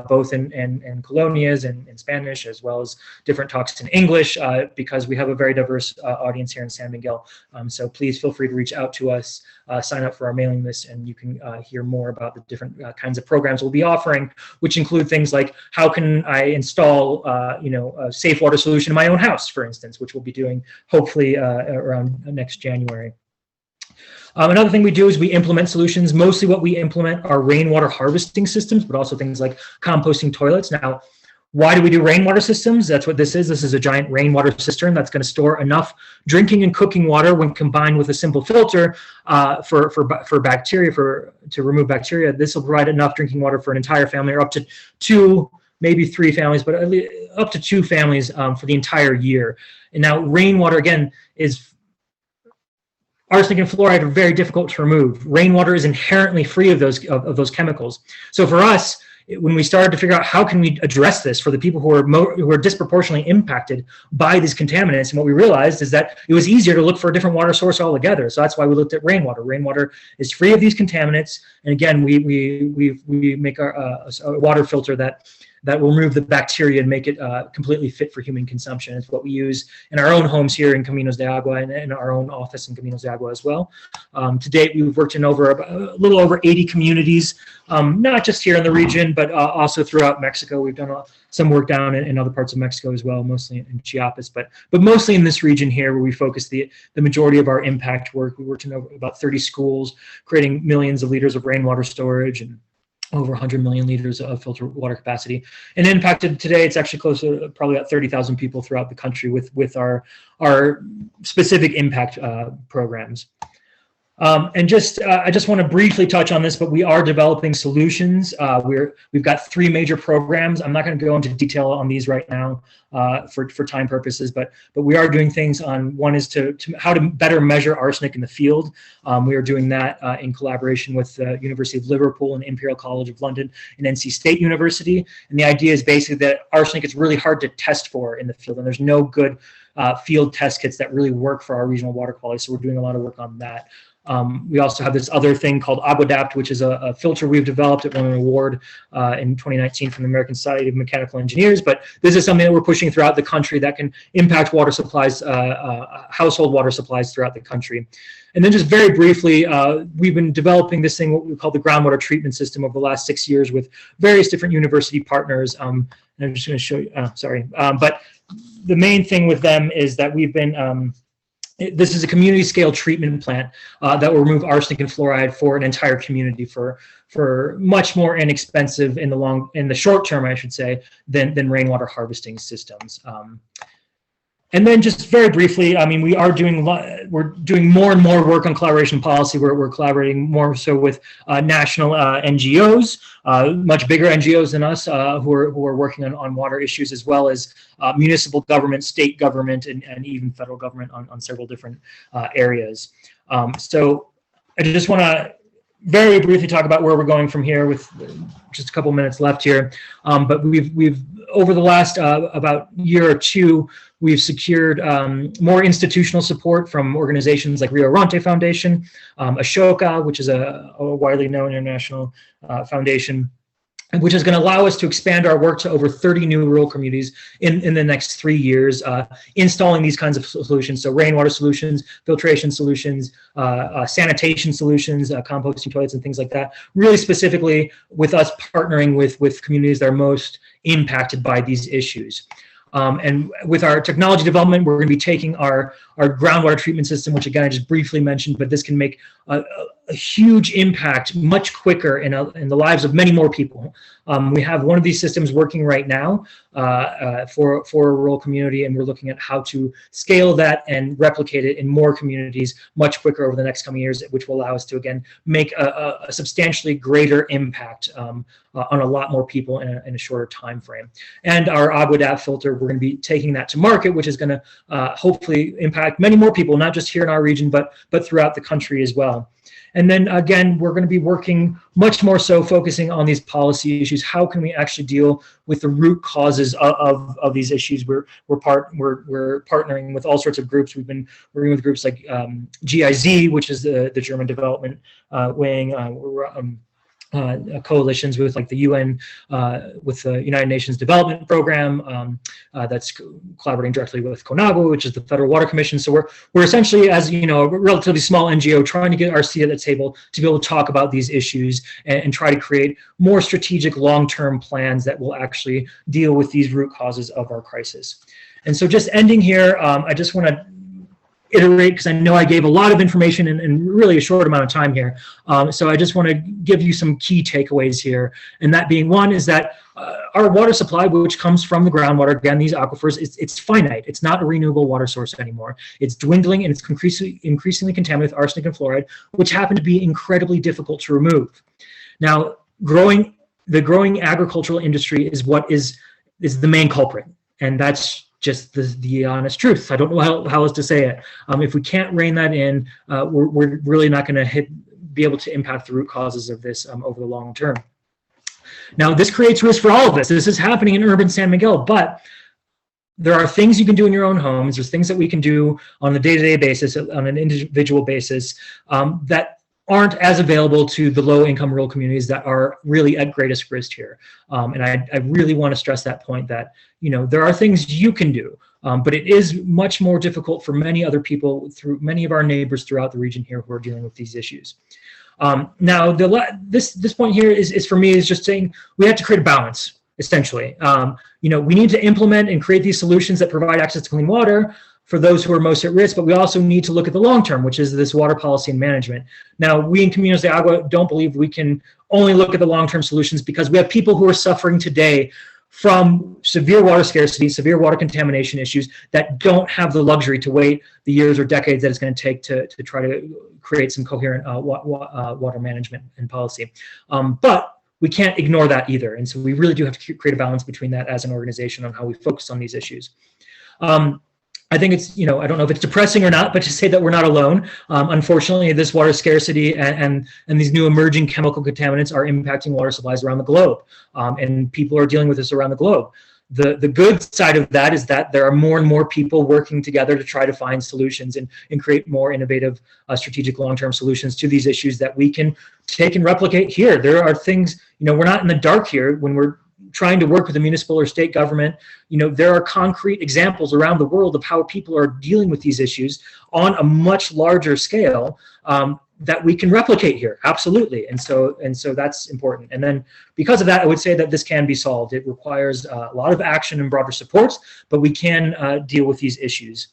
both in colonias and in Spanish, as well as different talks in English, because we have a very diverse audience here in San Miguel. So please feel free to reach out to us, sign up for our mailing list, and you can hear more about the different kinds of programs we'll be offering, which include things like how can I install a safe water solution in my own house, for instance, which we'll be doing hopefully around next January. Another thing we do is we implement solutions. Mostly what we implement are rainwater harvesting systems, but also things like composting toilets. Now, why do we do rainwater systems? That's what this is. This is a giant rainwater cistern that's going to store enough drinking and cooking water when combined with a simple filter for bacteria, to remove bacteria. This will provide enough drinking water for an entire family, or up to 2, maybe 3 families, but at least up to 2 families for the entire year. And now rainwater, again, is arsenic and fluoride are very difficult to remove. Rainwater is inherently free of those chemicals. So for us, when we started to figure out how can we address this for the people who are disproportionately impacted by these contaminants, and what we realized is that it was easier to look for a different water source altogether. So that's why we looked at rainwater. Rainwater is free of these contaminants, and again, we make a water filter that will remove the bacteria and make it completely fit for human consumption. It's what we use in our own homes here in Caminos de Agua and in our own office in Caminos de Agua as well. To date, we've worked in a little over 80 communities, not just here in the region, but also throughout Mexico. We've done some work down in other parts of Mexico as well, mostly in Chiapas, but mostly in this region here where we focus the majority of our impact work. We worked in about 30 schools, creating millions of liters of rainwater storage and over 100 million liters of filtered water capacity. And impacted today, it's actually close to probably about 30,000 people throughout the country with our specific impact programs. And I just want to briefly touch on this, but we are developing solutions. We've got 3 major programs. I'm not going to go into detail on these right now for time purposes, but we are doing things on, one is to how to better measure arsenic in the field. We are doing that in collaboration with the University of Liverpool and Imperial College of London and NC State University. And the idea is basically that arsenic is really hard to test for in the field, and there's no good field test kits that really work for our regional water quality. So we're doing a lot of work on that. We also have this other thing called AguaDapt, which is a filter we've developed. It won an award in 2019 from the American Society of Mechanical Engineers. But this is something that we're pushing throughout the country that can impact water supplies, household water supplies throughout the country. And then just very briefly, we've been developing this thing, what we call the groundwater treatment system, over the last 6 years with various different university partners. And I'm just going to show you, but the main thing with them is that we've been, this is a community scale treatment plant that will remove arsenic and fluoride for an entire community for much more inexpensive in the short term, I should say, than rainwater harvesting systems. And then just very briefly, I mean, we're doing more and more work on collaboration policy. We're collaborating more so with national NGOs, much bigger NGOs than us, who are working on water issues, as well as municipal government, state government, and even federal government on several different areas. So I just want to very briefly talk about where we're going from here with just a couple minutes left here. But we've over the last about year or two, we've secured more institutional support from organizations like Rio Ronte Foundation, Ashoka, which is a widely known international foundation, which is going to allow us to expand our work to over 30 new rural communities in the next 3 years, installing these kinds of solutions. So rainwater solutions, filtration solutions, sanitation solutions, composting toilets and things like that, really specifically with us partnering with communities that are most impacted by these issues. And with our technology development, we're going to be taking our groundwater treatment system, which again I just briefly mentioned, but this can make a huge impact much quicker in the lives of many more people. We have one of these systems working right now for a rural community, and we're looking at how to scale that and replicate it in more communities much quicker over the next coming years, which will allow us to again make a substantially greater impact on a lot more people in a shorter time frame. And our Agua DAP filter, we're going to be taking that to market, which is going to hopefully impact many more people, not just here in our region, but throughout the country as well. And then again, we're going to be working much more so focusing on these policy issues. How can we actually deal with the root causes of these issues? We're partnering with all sorts of groups. We've been working with groups like GIZ, which is the German development wing. Coalitions with like the UN, with the United Nations Development Program, that's collaborating directly with CONAGUA, which is the Federal Water Commission. So we're essentially, as you know, a relatively small NGO, trying to get our seat at the table to be able to talk about these issues and try to create more strategic long-term plans that will actually deal with these root causes of our crisis. And so just ending here, I just want to iterate, because I know I gave a lot of information in really a short amount of time here. So I just want to give you some key takeaways here. And that being, one is that our water supply, which comes from the groundwater, again, these aquifers, it's finite. It's not a renewable water source anymore. It's dwindling, and it's increasingly contaminated with arsenic and fluoride, which happen to be incredibly difficult to remove. Now, the growing agricultural industry is what is the main culprit. And that's just the honest truth. I don't know how else to say it. If we can't rein that in, we're really not going to be able to impact the root causes of this over the long term. Now, this creates risk for all of us. This is happening in urban San Miguel, but there are things you can do in your own homes. There's things that we can do on a day-to-day basis, on an individual basis, that aren't as available to the low-income rural communities that are really at greatest risk here. And I really want to stress that point that, you know, there are things you can do, but it is much more difficult for many other people, through many of our neighbors throughout the region here who are dealing with these issues. Now, this point here is for me is just saying we have to create a balance, essentially. You know, we need to implement and create these solutions that provide access to clean water for those who are most at risk, but we also need to look at the long term, which is this water policy and management. Now, we in Caminos de Agua don't believe we can only look at the long-term solutions, because we have people who are suffering today from severe water scarcity, severe water contamination issues that don't have the luxury to wait the years or decades that it's going to take to try to create some coherent water management and policy. But we can't ignore that either. And so we really do have to create a balance between that as an organization on how we focus on these issues. I think it's, you know, I don't know if it's depressing or not, but to say that we're not alone. Unfortunately, this water scarcity and these new emerging chemical contaminants are impacting water supplies around the globe. And people are dealing with this around the globe. The good side of that is that there are more and more people working together to try to find solutions and create more innovative, strategic long-term solutions to these issues that we can take and replicate here. There are things, you know, we're not in the dark here when we're trying to work with the municipal or state government. You know, there are concrete examples around the world of how people are dealing with these issues on a much larger scale that we can replicate here. Absolutely. And so that's important. And then because of that, I would say that this can be solved. It requires a lot of action and broader supports, but we can deal with these issues.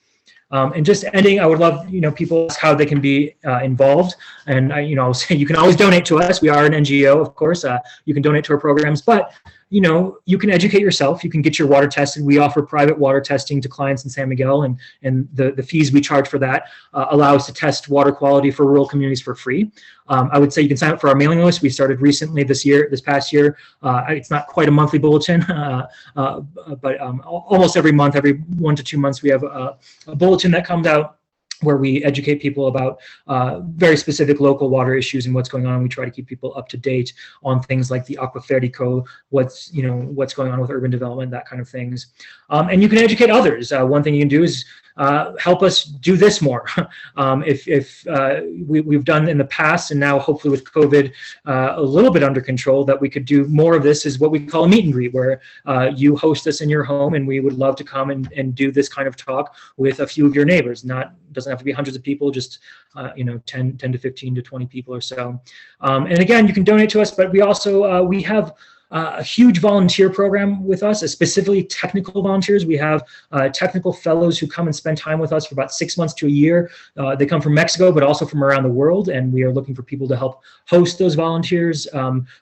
And just ending, I would love, you know, people ask how they can be involved. And you know, I'll say you can always donate to us. We are an NGO, of course. You can donate to our programs, but you know, you can educate yourself. You can get your water tested. We offer private water testing to clients in San Miguel, and the fees we charge for that allow us to test water quality for rural communities for free. I would say you can sign up for our mailing list. We started recently this past year. It's not quite a monthly bulletin, but almost every month, every 1 to 2 months, we have a bulletin that comes out where we educate people about very specific local water issues and what's going on. We try to keep people up to date on things like the Aquaferico, what's going on with urban development, that kind of things. And you can educate others. One thing you can do is help us do this more. If we've done in the past, and now hopefully with COVID a little bit under control, that we could do more of this, is what we call a meet and greet, where you host us in your home, and we would love to come and do this kind of talk with a few of your neighbors. Doesn't have to be hundreds of people, just 10 to 15 to 20 people or so. And again, you can donate to us, but we also we have a huge volunteer program with us, specifically technical volunteers. We have technical fellows who come and spend time with us for about 6 months to a year. They come from Mexico, but also from around the world, and we are looking for people to help host those volunteers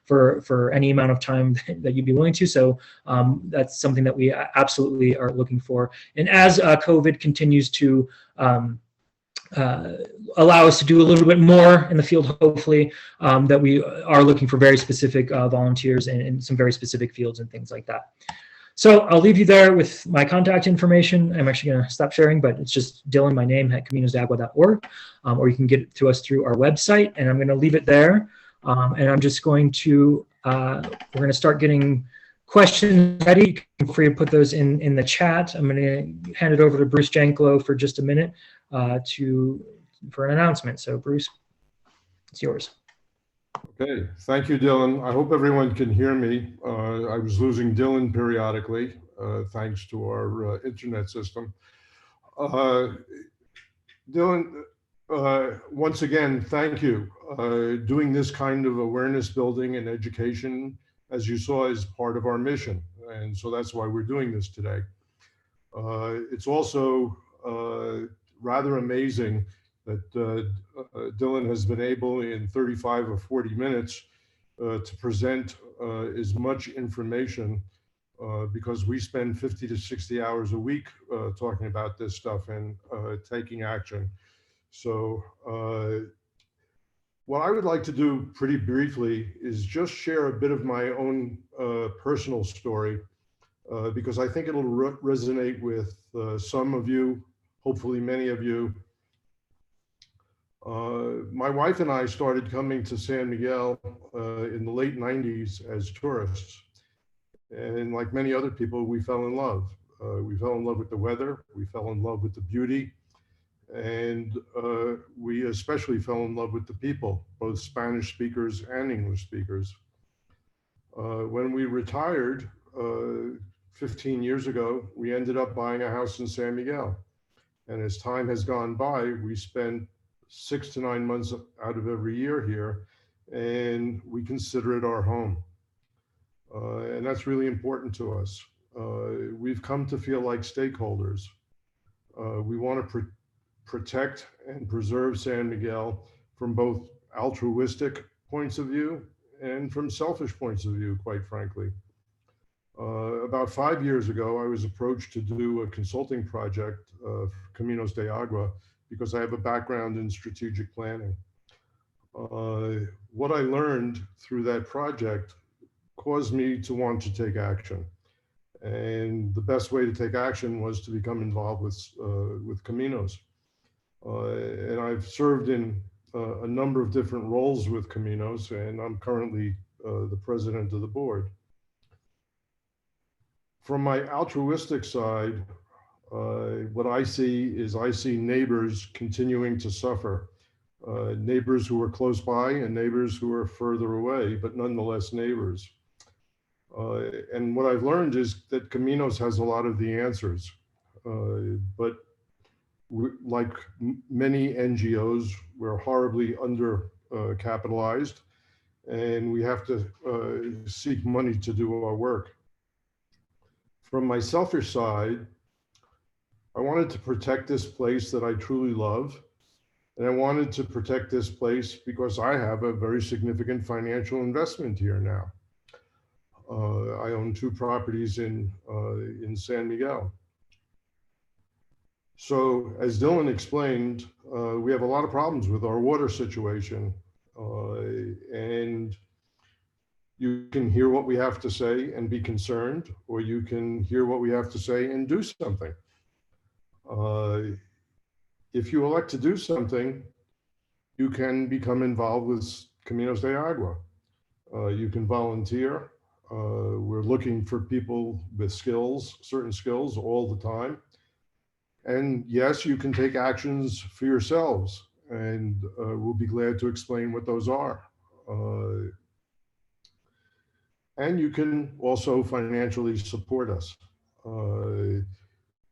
for any amount of time that you'd be willing to. So that's something that we absolutely are looking for. And as COVID continues to allow us to do a little bit more in the field, hopefully, that we are looking for very specific volunteers in some very specific fields and things like that. So I'll leave you there with my contact information. I'm actually going to stop sharing, but it's just Dylan, my name, at caminosdeagua.org, or you can get it to us through our website, and I'm going to leave it there. And I'm just going to, we're going to start getting questions ready. Feel free to put those in the chat. I'm going to hand it over to Bruce Janklow for just a minute for an announcement. So Bruce, it's yours. Okay, thank you, Dylan. I hope everyone can hear me. I was losing Dylan periodically, thanks to our internet system. Dylan, once again, thank you. Doing this kind of awareness building and education, as you saw, is part of our mission. And so that's why we're doing this today. It's also rather amazing that Dylan has been able in 35 or 40 minutes to present as much information because we spend 50 to 60 hours a week talking about this stuff and taking action. So what I would like to do pretty briefly is just share a bit of my own personal story because I think it'll resonate with some of you, hopefully many of you. My wife and I started coming to San Miguel in the late 90s as tourists. And like many other people, we fell in love. We fell in love with the weather. We fell in love with the beauty. And we especially fell in love with the people, both Spanish speakers and English speakers. When we retired 15 years ago, we ended up buying a house in San Miguel. And as time has gone by, we spent 6 to 9 months out of every year here, and we consider it our home. And that's really important to us. We've come to feel like stakeholders. We want to protect and preserve San Miguel from both altruistic points of view and from selfish points of view, quite frankly. About 5 years ago, I was approached to do a consulting project for Caminos de Agua because I have a background in strategic planning. What I learned through that project caused me to want to take action. And the best way to take action was to become involved with Caminos. And I've served in a number of different roles with Caminos, and I'm currently the president of the board. From my altruistic side, what I see neighbors continuing to suffer. Neighbors who are close by and neighbors who are further away, but nonetheless neighbors. And what I've learned is that Caminos has a lot of the answers, but like many NGOs, we're horribly undercapitalized, and we have to seek money to do our work. From my selfish side, I wanted to protect this place that I truly love. And I wanted to protect this place because I have a very significant financial investment here now. I own 2 properties in San Miguel. So as Dylan explained, we have a lot of problems with our water situation. And you can hear what we have to say and be concerned, or you can hear what we have to say and do something. if you elect to do something, you can become involved with Caminos de Agua. You can volunteer. We're looking for people with skills, certain skills all the time. And yes, you can take actions for yourselves, and we'll be glad to explain what those are. And you can also financially support us.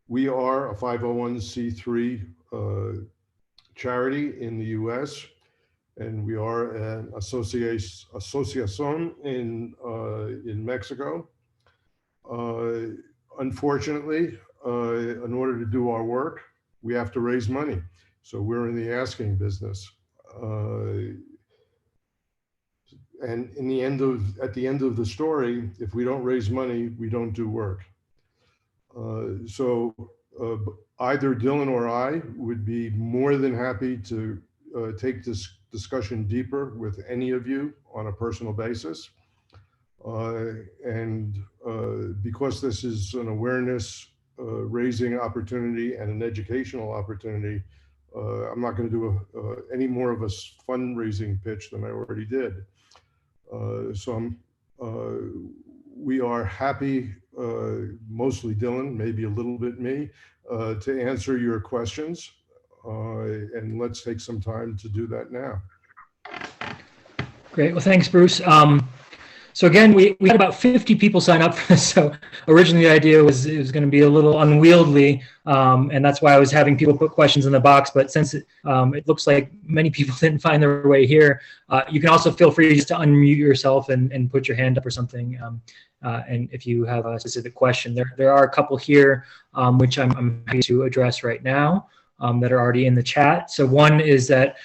We are a 501c3 charity in the US, and we are an associación in Mexico. Unfortunately, in order to do our work, we have to raise money. So we're in the asking business. And at the end of the story, if we don't raise money, we don't do work. So either Dylan or I would be more than happy to take this discussion deeper with any of you on a personal basis. Because this is an awareness raising opportunity and an educational opportunity, I'm not going to do any more of a fundraising pitch than I already did. We are happy, mostly Dylan, maybe a little bit me, to answer your questions. And let's take some time to do that now. Great. Well, thanks, Bruce. So again, we had about 50 people sign up for this. So originally the idea was it was going to be a little unwieldy, and that's why I was having people put questions in the box. But since it looks like many people didn't find their way here, you can also feel free just to unmute yourself and put your hand up or something. And if you have a specific question, there are a couple here which I'm happy to address right now that are already in the chat. So one is that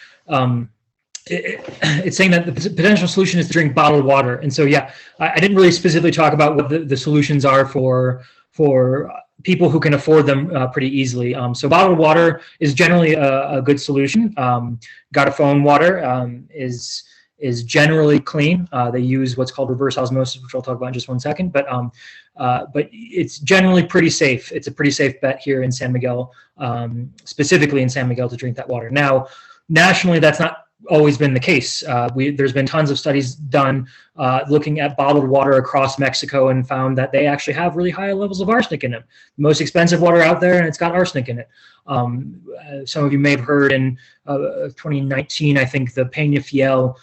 it's saying that the potential solution is to drink bottled water. And so, yeah, I didn't really specifically talk about what the solutions are for people who can afford them pretty easily. So bottled water is generally a good solution. Phone water is generally clean. They use what's called reverse osmosis, which I'll talk about in just one second. But it's generally pretty safe. It's a pretty safe bet here in San Miguel, specifically in San Miguel, to drink that water. Now, nationally, that's not always been the case. There's been tons of studies done looking at bottled water across Mexico and found that they actually have really high levels of arsenic in them. The most expensive water out there, and it's got arsenic in it. Some of you may have heard in 2019, I think the Peñafiel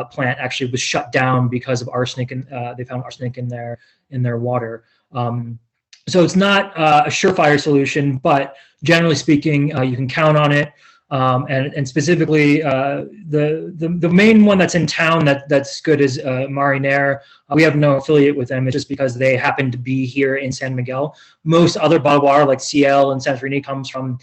plant actually was shut down because of arsenic, and they found arsenic in their water. So it's not a surefire solution, but generally speaking, you can count on it. And specifically, the main one that's in town that's good is Marinair. We have no affiliate with them. It's just because they happen to be here in San Miguel. Most other bottled water like Ciel and Santorini comes from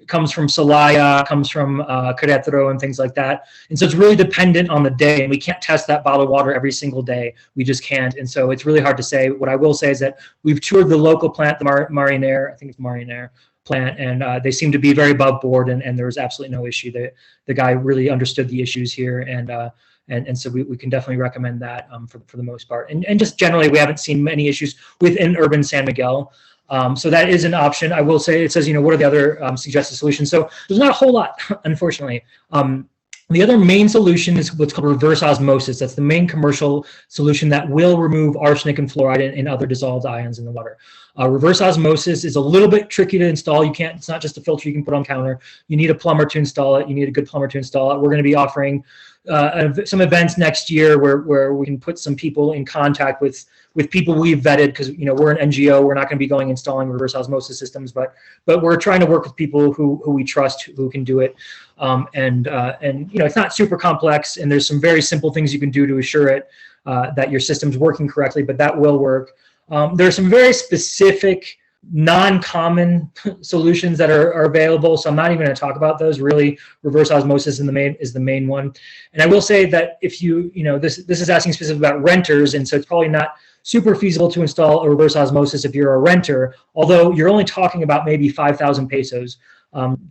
Celaya, comes from Querétaro and things like that. And so it's really dependent on the day, and we can't test that bottled water every single day. We just can't. And so it's really hard to say. What I will say is that we've toured the local plant, the Marinair, I think it's Marinair plant, and they seem to be very above board, and there was absolutely no issue. The guy really understood the issues here, and so we can definitely recommend that for the most part. And just generally, we haven't seen many issues within urban San Miguel. So that is an option. I will say, it says, what are the other suggested solutions? So there's not a whole lot, unfortunately. The other main solution is what's called reverse osmosis. That's the main commercial solution that will remove arsenic and fluoride and other dissolved ions in the water. Reverse osmosis is a little bit tricky to install. It's not just a filter you can put on counter. You need a plumber to install it. You need a good plumber to install it. We're going to be offering some events next year where we can put some people in contact with people we've vetted, because we're an NGO. We're not going to be going installing reverse osmosis systems, but we're trying to work with people who we trust, who can do it. And it's not super complex, and there's some very simple things you can do to assure it that your system's working correctly, but that will work. There are some very specific non-common solutions that are available, so I'm not even going to talk about those. Really, reverse osmosis is the main one. And I will say that if this is asking specifically about renters, and so it's probably not super feasible to install a reverse osmosis if you're a renter, although you're only talking about maybe 5,000 pesos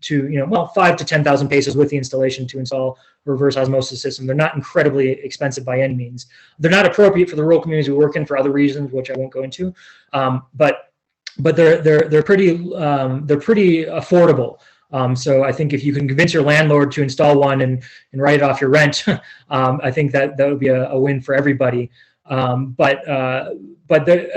to 5 to 10,000 pesos with the installation to install a reverse osmosis system. They're not incredibly expensive by any means. They're not appropriate for the rural communities we work in for other reasons, which I won't go into. But they're pretty affordable. So I think if you can convince your landlord to install one and write it off your rent, I think that would be a win for everybody. But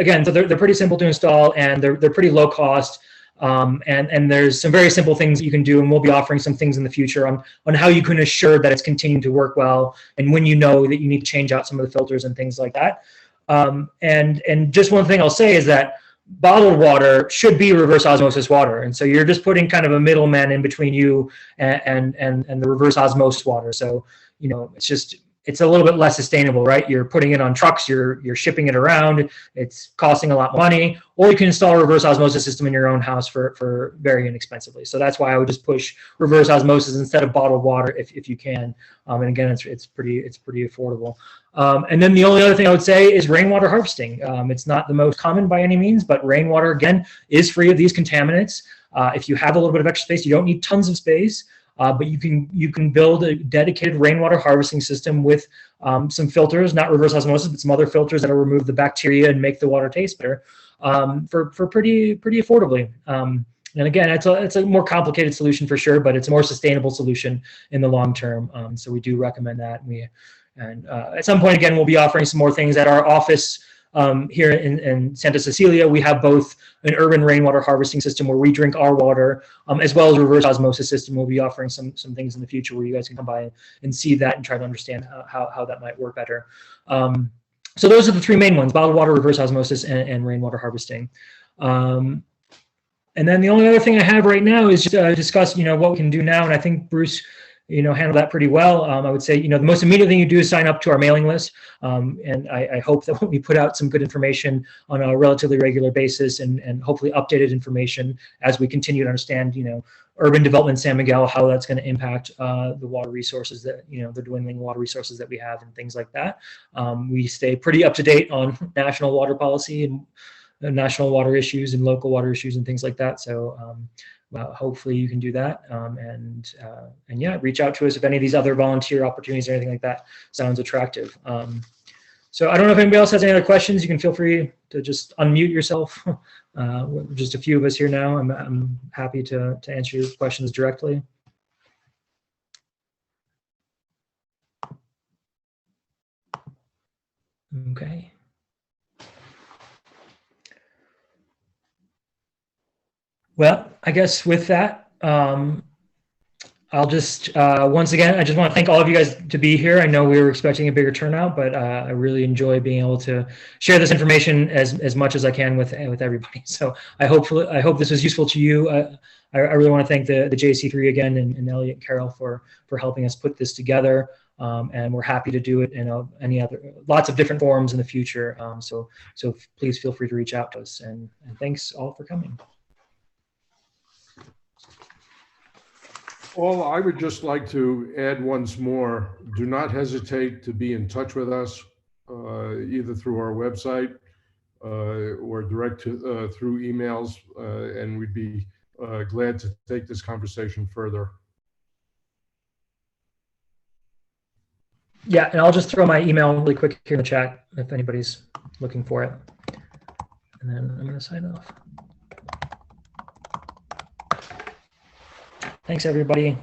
again, so they're pretty simple to install, and they're pretty low cost. And there's some very simple things you can do, and we'll be offering some things in the future on how you can assure that it's continuing to work well, and when you know that you need to change out some of the filters and things like that. And just one thing I'll say is that bottled water should be reverse osmosis water, and so you're just putting kind of a middleman in between you and the reverse osmosis water. So it's a little bit less sustainable, right? You're putting it on trucks, you're shipping it around, it's costing a lot of money, or you can install a reverse osmosis system in your own house for very inexpensively. So that's why I would just push reverse osmosis instead of bottled water if you can. And again, it's pretty affordable. And then the only other thing I would say is rainwater harvesting. It's not the most common by any means, but rainwater, again, is free of these contaminants. If you have a little bit of extra space, you don't need tons of space. But you can build a dedicated rainwater harvesting system with some filters, not reverse osmosis, but some other filters that'll remove the bacteria and make the water taste better for pretty affordably. And again, it's a more complicated solution for sure, but it's a more sustainable solution in the long term. So we do recommend that. And at some point, again, we'll be offering some more things at our office. Here in Santa Cecilia, we have both an urban rainwater harvesting system where we drink our water, as well as a reverse osmosis system. We'll be offering some things in the future where you guys can come by and see that and try to understand how that might work better. So those are the three main ones: bottled water, reverse osmosis, and rainwater harvesting. And then the only other thing I have right now is just discuss what we can do now. And I think Bruce handle that pretty well. I would say, the most immediate thing you do is sign up to our mailing list. And I hope that we put out some good information on a relatively regular basis and hopefully updated information as we continue to understand, urban development in San Miguel, how that's going to impact the water resources that, the dwindling water resources that we have and things like that. We stay pretty up to date on national water policy and national water issues and local water issues and things like that. So, hopefully you can do that, and yeah, reach out to us if any of these other volunteer opportunities or anything like that sounds attractive. So I don't know if anybody else has any other questions. You can feel free to just unmute yourself. Just a few of us here now. I'm happy to answer your questions directly. Okay. Well, I guess with that, I'll just, once again, I just want to thank all of you guys to be here. I know we were expecting a bigger turnout, but I really enjoy being able to share this information as much as I can with everybody. So I hope this was useful to you. I really want to thank the JC3 again and Elliot and Carol for helping us put this together. And we're happy to do it in lots of different forms in the future. So please feel free to reach out to us, and thanks all for coming. All I would just like to add once more, do not hesitate to be in touch with us, either through our website or direct through emails, and we'd be glad to take this conversation further. Yeah, and I'll just throw my email really quick here in the chat if anybody's looking for it. And then I'm going to sign off. Thanks, everybody.